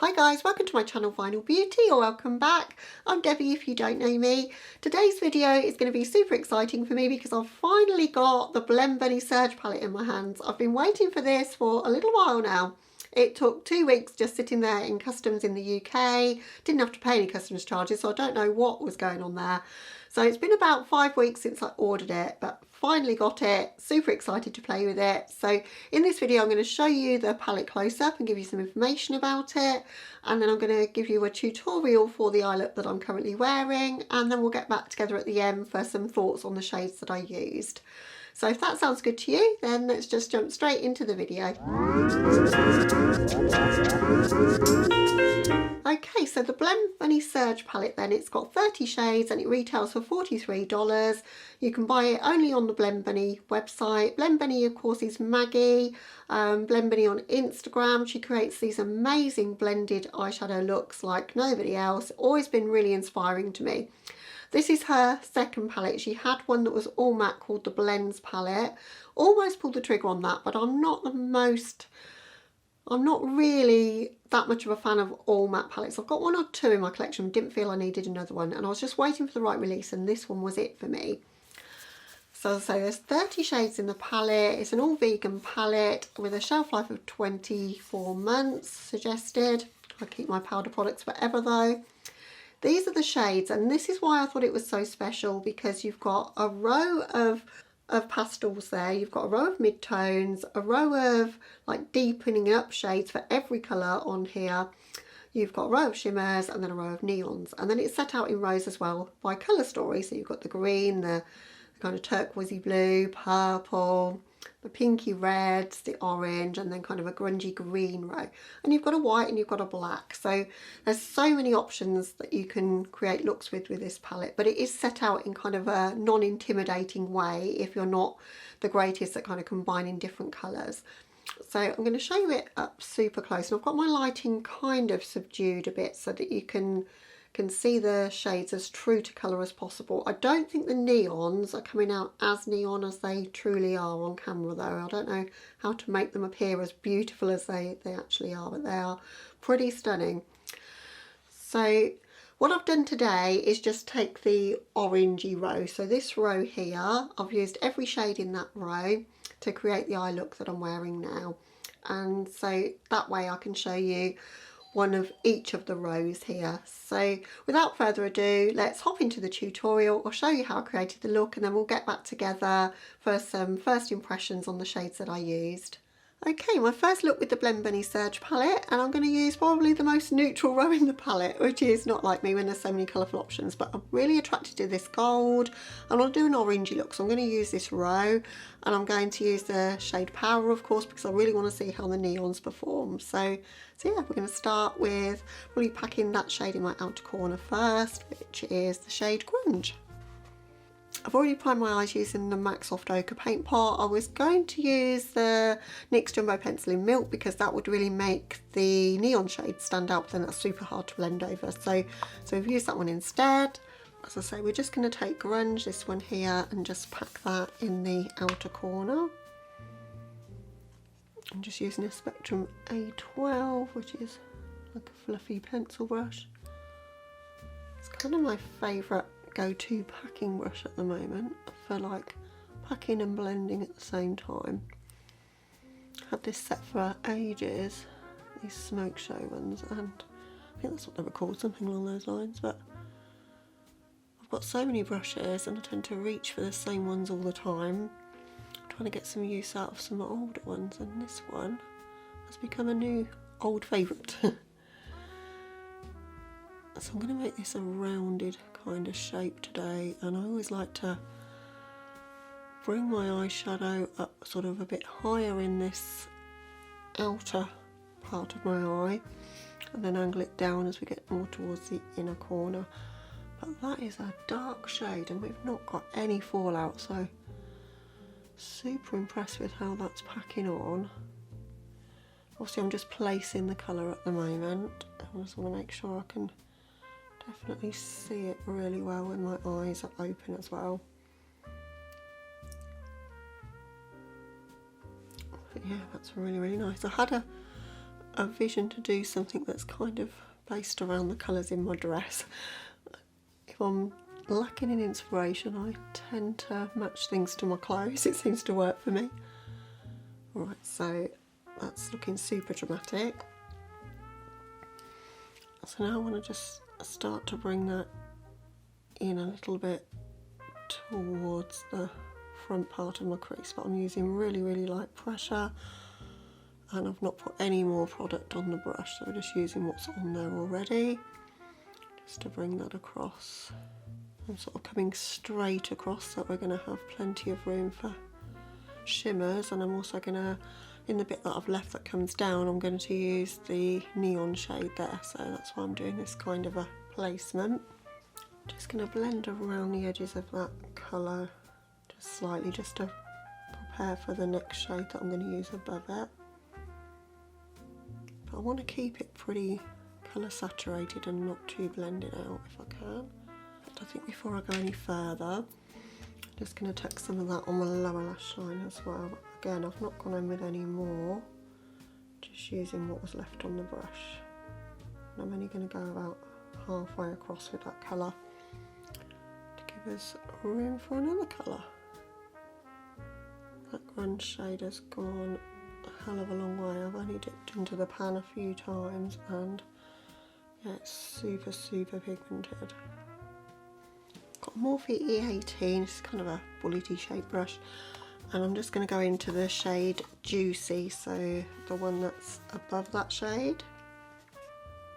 Hi guys, welcome to my channel Vinyl Beauty, or welcome back. I'm Debbie if you don't know me. Today's video is going to be super exciting for me because I've finally got the Blend Bunny Surge palette in my hands. I've been waiting for this for a little while now. It took 2 weeks just sitting there in customs in the UK. Didn't have to pay any customs charges, so I don't know what was going on there. So it's been about 5 weeks since I ordered it, but finally got it. Super excited to play with it. So in this video I'm going to show you the palette close up and give you some information about it, and then I'm going to give you a tutorial for the eye look that I'm currently wearing, and then we'll get back together at the end for some thoughts on the shades that I used. So if that sounds good to you, then let's just jump straight into the video. Okay, so the Blend Bunny Surge palette then, it's got 30 shades and it retails for $43. You can buy it only on the Blend Bunny website. Blend Bunny, of course, is Maggie. Blend Bunny on Instagram. She creates these amazing blended eyeshadow looks like nobody else. Always been really inspiring to me. This is her second palette. She had one that was all matte called the Blends palette. Almost pulled the trigger on that, but I'm not really that much of a fan of all matte palettes. I've got one or two in my collection, didn't feel I needed another one, and I was just waiting for the right release, and this one was it for me. So as I say, there's 30 shades in the palette. It's an all vegan palette with a shelf life of 24 months suggested. I keep my powder products forever though. These are the shades, and this is why I thought it was so special, because you've got a row of pastels there, you've got a row of mid-tones, a row of like deepening up shades for every colour on here. You've got a row of shimmers and then a row of neons, and then it's set out in rows as well by colour story. So you've got the green, the kind of turquoisey blue, purple, the pinky reds, the orange, and then kind of a grungy green row. And you've got a white and you've got a black. So there's so many options that you can create looks with this palette, but it is set out in kind of a non-intimidating way if you're not the greatest at kind of combining different colours. So I'm going to show you it up super close, and I've got my lighting kind of subdued a bit so that you can see the shades as true to colour as possible. I don't think the neons are coming out as neon as they truly are on camera though. I don't know how to make them appear as beautiful as they actually are, but they are pretty stunning. So what I've done today is just take the orangey row. So this row here, I've used every shade in that row to create the eye look that I'm wearing now. And so that way I can show you one of each of the rows here. So without further ado, let's hop into the tutorial. I'll show you how I created the look, and then we'll get back together for some first impressions on the shades that I used. Okay, my first look with the Blend Bunny Surge palette, and I'm going to use probably the most neutral row in the palette, which is not like me when there's so many colourful options, but I'm really attracted to this gold, and I'll do an orangey look, so I'm going to use this row, and I'm going to use the shade Power, of course, because I really want to see how the neons perform. So yeah, we're going to start with really packing that shade in my outer corner first, which is the shade Grunge. I've already primed my eyes using the MAC Soft Ochre Paintpot. I was going to use the NYX Jumbo Pencil in Milk because that would really make the neon shade stand out, but then that's super hard to blend over. So we've used that one instead. As I say, we're just going to take Grunge, this one here, and just pack that in the outer corner. I'm just using a Spectrum A12, which is like a fluffy pencil brush. It's kind of my favourite go-to packing brush at the moment for like packing and blending at the same time. I had this set for ages, these smoke show ones, and I think that's what they were called, something along those lines, but I've got so many brushes and I tend to reach for the same ones all the time. I'm trying to get some use out of some older ones, and this one has become a new old favourite. So I'm going to make this a rounded kind of shape today, and I always like to bring my eyeshadow up sort of a bit higher in this outer part of my eye, and then angle it down as we get more towards the inner corner. But that is a dark shade and we've not got any fallout, so super impressed with how that's packing on. Obviously I'm just placing the colour at the moment. I just want to make sure I can definitely see it really well when my eyes are open as well. But yeah, that's really, really nice. I had a vision to do something that's kind of based around the colours in my dress. If I'm lacking in inspiration, I tend to match things to my clothes. It seems to work for me. Right, so that's looking super dramatic. So now I want to just start to bring that in a little bit towards the front part of my crease, but I'm using really, really light pressure, and I've not put any more product on the brush, so we're just using what's on there already, just to bring that across. I'm sort of coming straight across, so we're going to have plenty of room for shimmers, and I'm also going to, in the bit that I've left that comes down, I'm going to use the neon shade there, so that's why I'm doing this kind of a placement. Just going to blend around the edges of that colour just slightly, just to prepare for the next shade that I'm going to use above it. But I want to keep it pretty colour saturated and not too blended out if I can. But I think before I go any further, I'm just going to tuck some of that on my lower lash line as well. But again, I've not gone in with any more, just using what was left on the brush. And I'm only going to go about halfway across with that colour to give us room for another colour. That grunge shade has gone a hell of a long way. I've only dipped into the pan a few times, and yeah, it's super, super pigmented. Got a Morphe E18, it's kind of a bullety shaped brush, and I'm just going to go into the shade Juicy, so the one that's above that shade.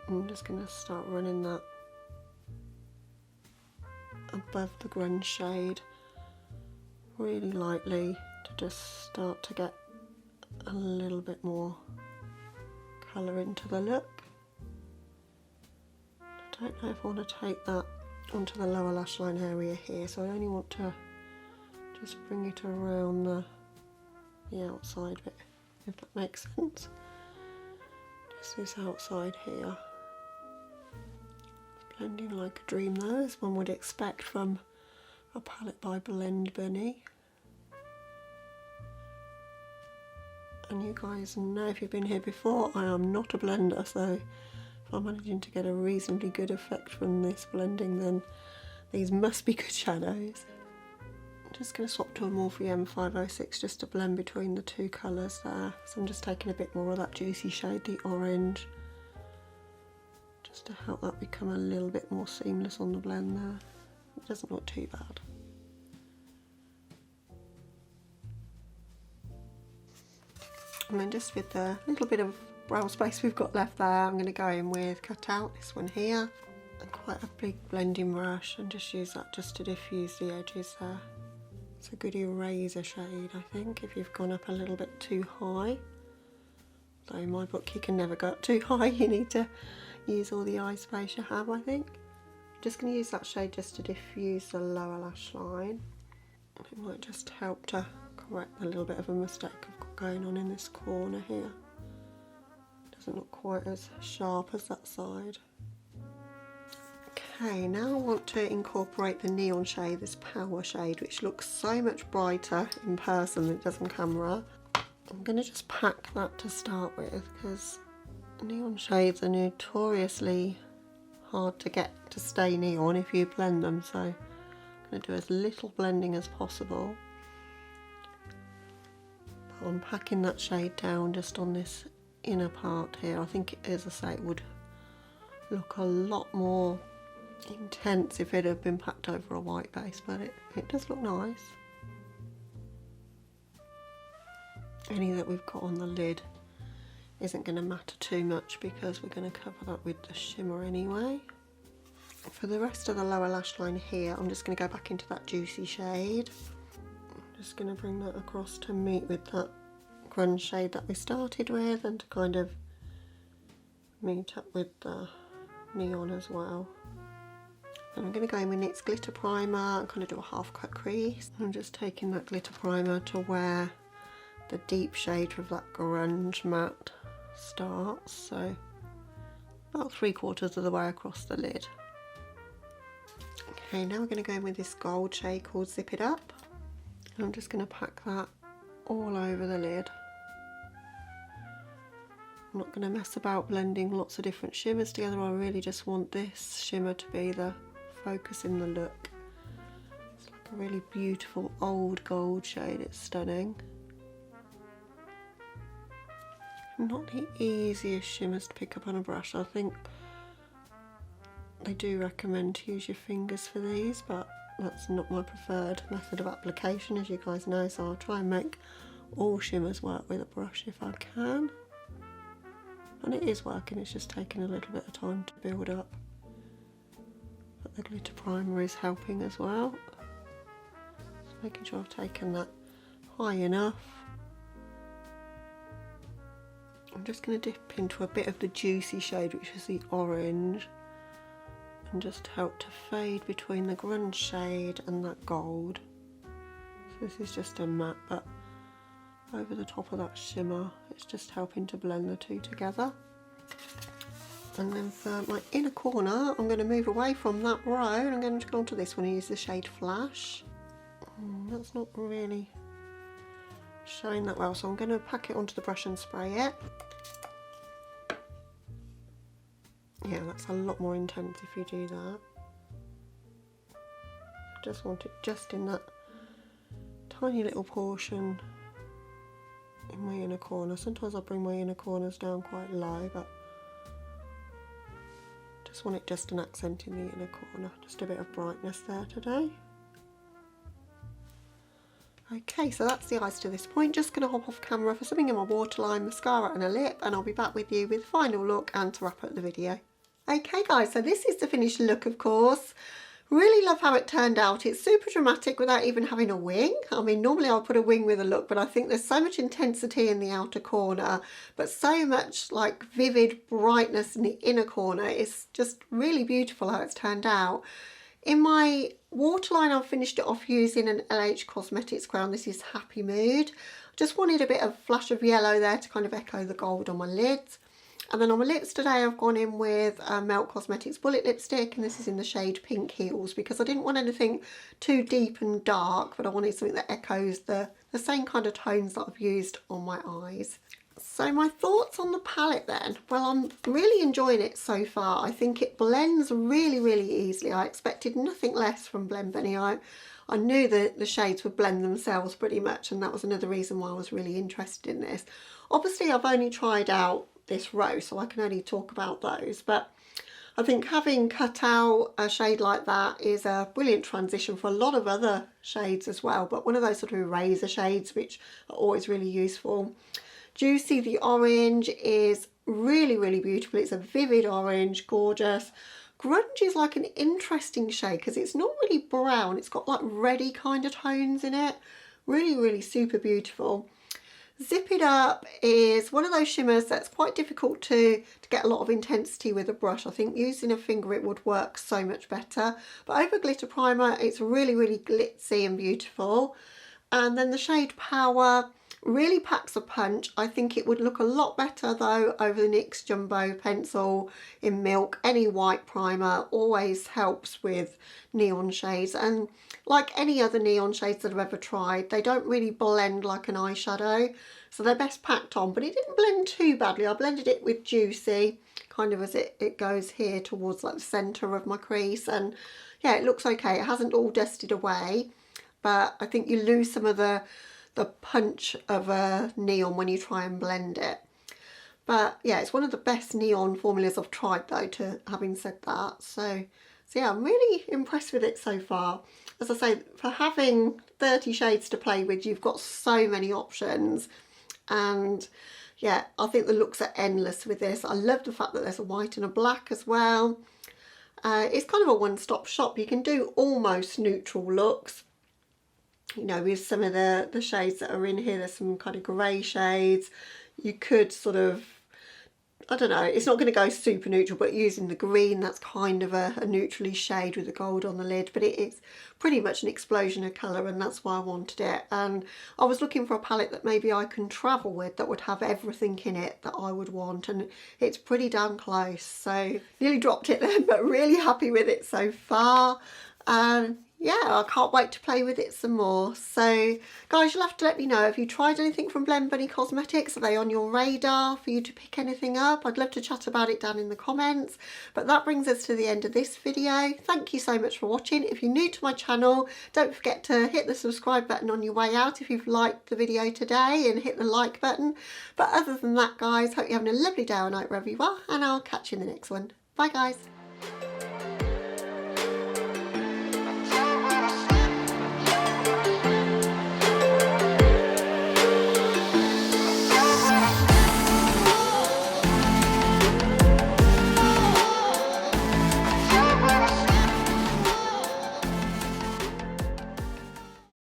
I'm just going to start running that above the grunge shade really lightly to just start to get a little bit more colour into the look. I don't know if I want to take that onto the lower lash line area here, so I only want to just bring it around the outside bit, if that makes sense. Just this outside here. Blending like a dream though, as one would expect from a palette by Blend Bunny. And you guys know, if you've been here before, I am not a blender, so if I'm managing to get a reasonably good effect from this blending, then these must be good shadows. I'm just going to swap to a Morphe M506 just to blend between the two colours there. So I'm just taking a bit more of that juicy shade, the orange, just to help that become a little bit more seamless on the blend there. It doesn't look too bad. And then just with the little bit of brow space we've got left there, I'm going to go in with Cut Out, this one here, and quite a big blending brush, and just use that just to diffuse the edges there. It's a good eraser shade, I think, if you've gone up a little bit too high. Though in my book you can never go up too high, you need to use all the eye space you have, I think. I'm just going to use that shade just to diffuse the lower lash line. It might just help to correct a little bit of a mistake I've got going on in this corner here. Doesn't look quite as sharp as that side. Okay, now I want to incorporate the neon shade, this Power shade, which looks so much brighter in person than it does on camera. I'm going to just pack that to start with, because neon shades are notoriously hard to get to stay neon if you blend them, so I'm going to do as little blending as possible. But I'm packing that shade down just on this inner part here. I think, as I say, it would look a lot more intense if it had been packed over a white base, but it does look nice. Any that we've got on the lid isn't going to matter too much, because we're going to cover that with the shimmer anyway. For the rest of the lower lash line here, I'm just going to go back into that juicy shade. I'm just going to bring that across to meet with that grunge shade that we started with, and to kind of meet up with the neon as well. And I'm going to go in with NYX Glitter Primer and kind of do a half cut crease. I'm just taking that glitter primer to where the deep shade of that grunge matte starts, so about 3/4 of the way across the lid. Okay, now we're going to go in with this gold shade called Zip It Up. And I'm just going to pack that all over the lid. I'm not going to mess about blending lots of different shimmers together. I really just want this shimmer to be the focus in the look. It's like a really beautiful old gold shade. It's stunning. Not the easiest shimmers to pick up on a brush. I think they do recommend to use your fingers for these, but that's not my preferred method of application, as you guys know, so I'll try and make all shimmers work with a brush if I can. And it is working, it's just taking a little bit of time to build up. But the glitter primer is helping as well. Just making sure I've taken that high enough. I'm just going to dip into a bit of the juicy shade, which is the orange, and just help to fade between the grunge shade and that gold. So this is just a matte, but over the top of that shimmer, it's just helping to blend the two together. And then for my inner corner, I'm going to move away from that row and I'm going to go on to this one and use the shade Flash. That's not really showing that well, so I'm going to pack it onto the brush and spray it. Yeah, that's a lot more intense if you do that. I just want it just in that tiny little portion in my inner corner. Sometimes I bring my inner corners down quite low, but just want it just an accent in the inner corner. Just a bit of brightness there today. Okay, so that's the eyes to this point. Just going to hop off camera for something in my waterline, mascara and a lip, and I'll be back with you with final look and to wrap up the video. Okay guys, so this is the finished look, of course. Really love how it turned out. It's super dramatic without even having a wing. I mean, normally I'll put a wing with a look, but I think there's so much intensity in the outer corner, but so much like vivid brightness in the inner corner. It's just really beautiful how it's turned out. In my waterline, I've finished it off using an LH Cosmetics crayon. This is Happy Mood. Just wanted a bit of flash of yellow there to kind of echo the gold on my lids. And then on my lips today, I've gone in with Melt Cosmetics Bullet Lipstick, and this is in the shade Pink Heels, because I didn't want anything too deep and dark, but I wanted something that echoes the same kind of tones that I've used on my eyes. So my thoughts on the palette then. Well, I'm really enjoying it so far. I think it blends really, really easily. I expected nothing less from Blend Benny. I knew that the shades would blend themselves pretty much, and that was another reason why I was really interested in this. Obviously, I've only tried out this row, so I can only talk about those, but I think having cut out a shade like that is a brilliant transition for a lot of other shades as well, but one of those sort of eraser shades which are always really useful. Juicy, the orange, is really, really beautiful. It's a vivid orange, gorgeous. Grunge is like an interesting shade because it's not really brown, it's got like reddy kind of tones in it. Really, really super beautiful. Zip It Up is one of those shimmers that's quite difficult to get a lot of intensity with a brush. I think using a finger it would work so much better. But over glitter primer, it's really, really glitzy and beautiful. And then the shade Power really packs a punch. I think it would look a lot better though over the NYX Jumbo pencil in Milk. Any white primer always helps with neon shades, and like any other neon shades that I've ever tried, they don't really blend like an eyeshadow, so they're best packed on. But it didn't blend too badly. I blended it with Juicy kind of as it goes here towards like the centre of my crease, and yeah, it looks okay. It hasn't all dusted away, but I think you lose some of the punch of a neon when you try and blend it. But yeah, it's one of the best neon formulas I've tried though, to having said that. So yeah, I'm really impressed with it so far. As I say, for having 30 shades to play with, you've got so many options. And yeah, I think the looks are endless with this. I love the fact that there's a white and a black as well. It's kind of a one-stop shop. You can do almost neutral looks. You know, with some of the shades that are in here, there's some kind of grey shades. You could sort of, I don't know, it's not going to go super neutral, but using the green, that's kind of a neutrally shade with the gold on the lid, but it's pretty much an explosion of colour, and that's why I wanted it. And I was looking for a palette that maybe I can travel with, that would have everything in it that I would want, and it's pretty damn close. So nearly dropped it then, but really happy with it so far. yeah, I can't wait to play with it some more. So guys, you'll have to let me know, have you tried anything from Blend Bunny Cosmetics? Are they on your radar for you to pick anything up? I'd love to chat about it down in the comments. But that brings us to the end of this video. Thank you so much for watching. If you're new to my channel, don't forget to hit the subscribe button on your way out if you've liked the video today, and hit the like button. But other than that guys, hope you're having a lovely day or night wherever you are, and I'll catch you in the next one. Bye guys.